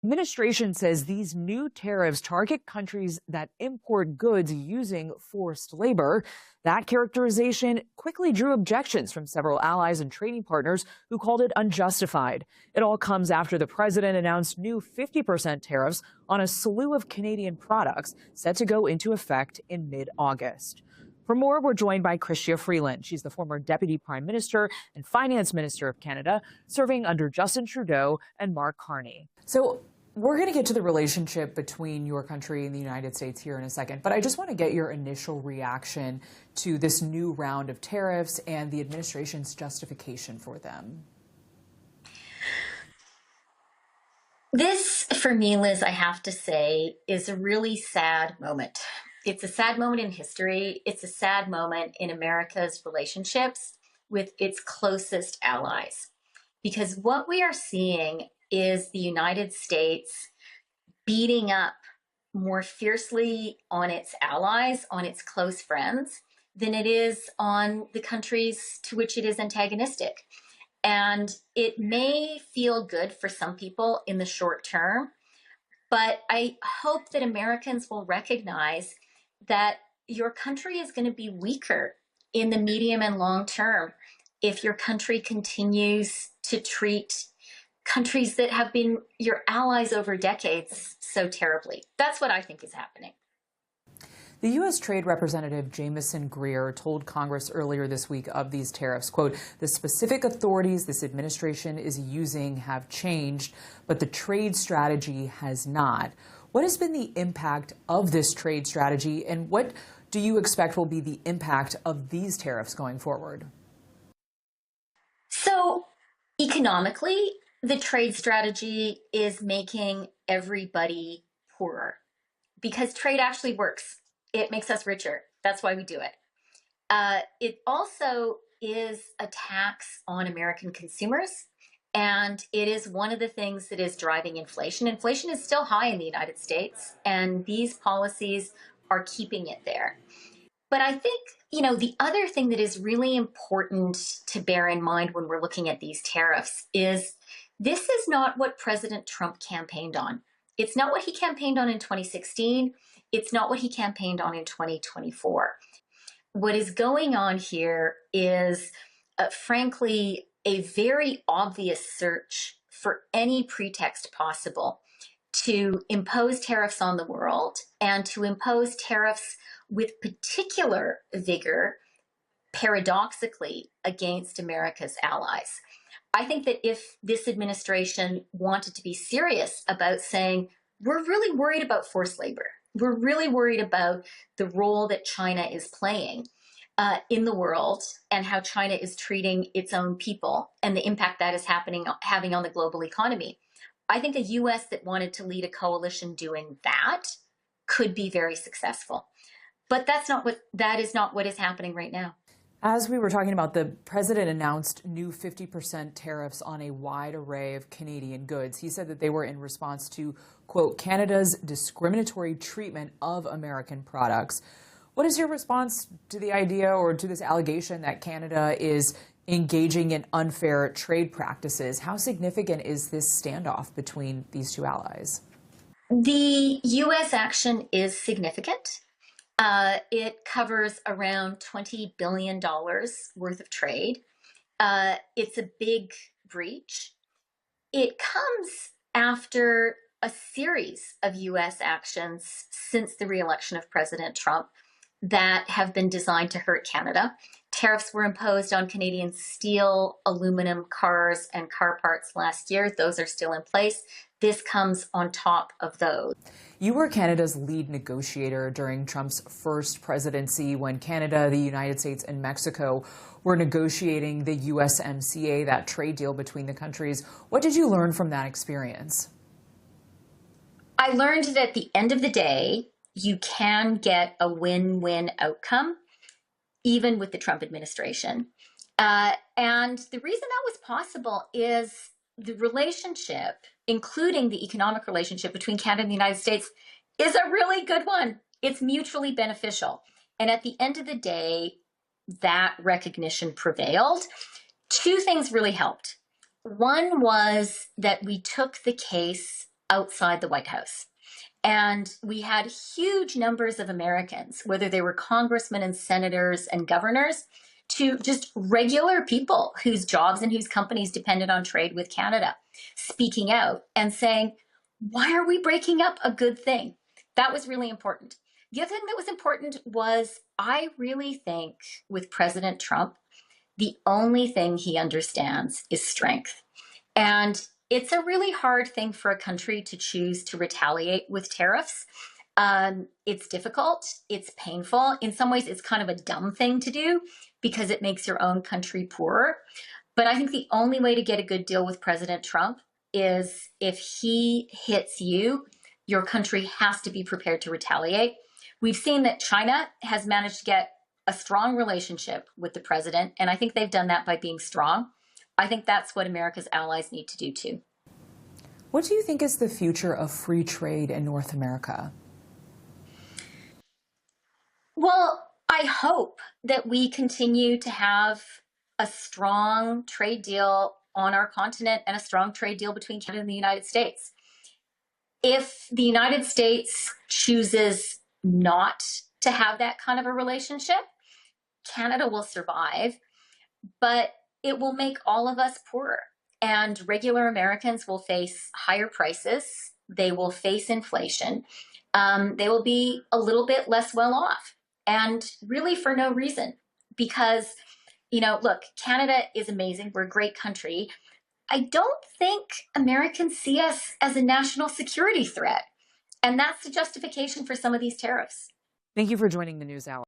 Administration says these new tariffs target countries that import goods using forced labor. That characterization quickly drew objections from several allies and trading partners who called it unjustified. It all comes after the president announced new 50% tariffs on a slew of Canadian products set to go into effect in mid-August. For more, we're joined by Chrystia Freeland. She's the former Deputy Prime Minister and Finance Minister of Canada, serving under Justin Trudeau and Mark Carney. So we're going to get to the relationship between your country and the United States here in a second, but I just want to get your initial reaction to this new round of tariffs and the administration's justification for them. This, for me, Liz, I have to say, is a really sad moment. It's a sad moment in history. It's a sad moment in America's relationships with its closest allies. Because what we are seeing is the United States beating up more fiercely on its allies, on its close friends, than it is on the countries to which it is antagonistic. And it may feel good for some people in the short term, but I hope that Americans will recognize that your country is going to be weaker in the medium and long term if your country continues to treat countries that have been your allies over decades so terribly. That's what I think is happening. The U.S. Trade Representative Jamieson Greer told Congress earlier this week of these tariffs, quote, "The specific authorities this administration is using have changed, but the trade strategy has not." What has been the impact of this trade strategy, and what do you expect will be the impact of these tariffs going forward? So, economically, the trade strategy is making everybody poorer because trade actually works. It makes us richer. That's why we do it. It also is a tax on American consumers, and it is one of the things that is driving inflation. Inflation is still high in the United States, and these policies are keeping it there. But I think, the other thing that is really important to bear in mind when we're looking at these tariffs is this is not what President Trump campaigned on. It's not what he campaigned on in 2016. It's not what he campaigned on in 2024. What is going on here is, frankly, a very obvious search for any pretext possible to impose tariffs on the world and to impose tariffs with particular vigor, paradoxically, against America's allies. I think that if this administration wanted to be serious about saying, we're really worried about forced labor, we're really worried about the role that China is playing in the world and how China is treating its own people and the impact that is having on the global economy. I think a U.S. that wanted to lead a coalition doing that could be very successful. But that is not what is happening right now. As we were talking about, the president announced new 50% tariffs on a wide array of Canadian goods. He said that they were in response to, quote, Canada's discriminatory treatment of American products. What is your response to the idea or to this allegation that Canada is engaging in unfair trade practices? How significant is this standoff between these two allies? The U.S. action is significant. It covers around $20 billion worth of trade. It's a big breach. It comes after a series of U.S. actions since the re-election of President Trump that have been designed to hurt Canada. Tariffs were imposed on Canadian steel, aluminum, cars, and car parts last year. Those are still in place. This comes on top of those. You were Canada's lead negotiator during Trump's first presidency when Canada, the United States, and Mexico were negotiating the USMCA, that trade deal between the countries. What did you learn from that experience? I learned that at the end of the day, you can get a win-win outcome, even with the Trump administration. And the reason that was possible is the relationship, including the economic relationship between Canada and the United States, is a really good one. It's mutually beneficial. And at the end of the day, that recognition prevailed. Two things really helped. One was that we took the case outside the White House. And we had huge numbers of Americans, whether they were congressmen and senators and governors, to just regular people whose jobs and whose companies depended on trade with Canada, speaking out and saying, why are we breaking up a good thing? That was really important. The other thing that was important was I really think with President Trump, the only thing he understands is strength. And it's a really hard thing for a country to choose to retaliate with tariffs. It's difficult, it's painful. In some ways, it's kind of a dumb thing to do because it makes your own country poorer. But I think the only way to get a good deal with President Trump is if he hits you, your country has to be prepared to retaliate. We've seen that China has managed to get a strong relationship with the president, and I think they've done that by being strong. I think that's what America's allies need to do too. What do you think is the future of free trade in North America? Well, I hope that we continue to have a strong trade deal on our continent and a strong trade deal between Canada and the United States. If the United States chooses not to have that kind of a relationship, Canada will survive, but it will make all of us poorer. And regular Americans will face higher prices. They will face inflation. They will be a little bit less well off. And really for no reason. Because, look, Canada is amazing. We're a great country. I don't think Americans see us as a national security threat. And that's the justification for some of these tariffs. Thank you for joining the NewsHour.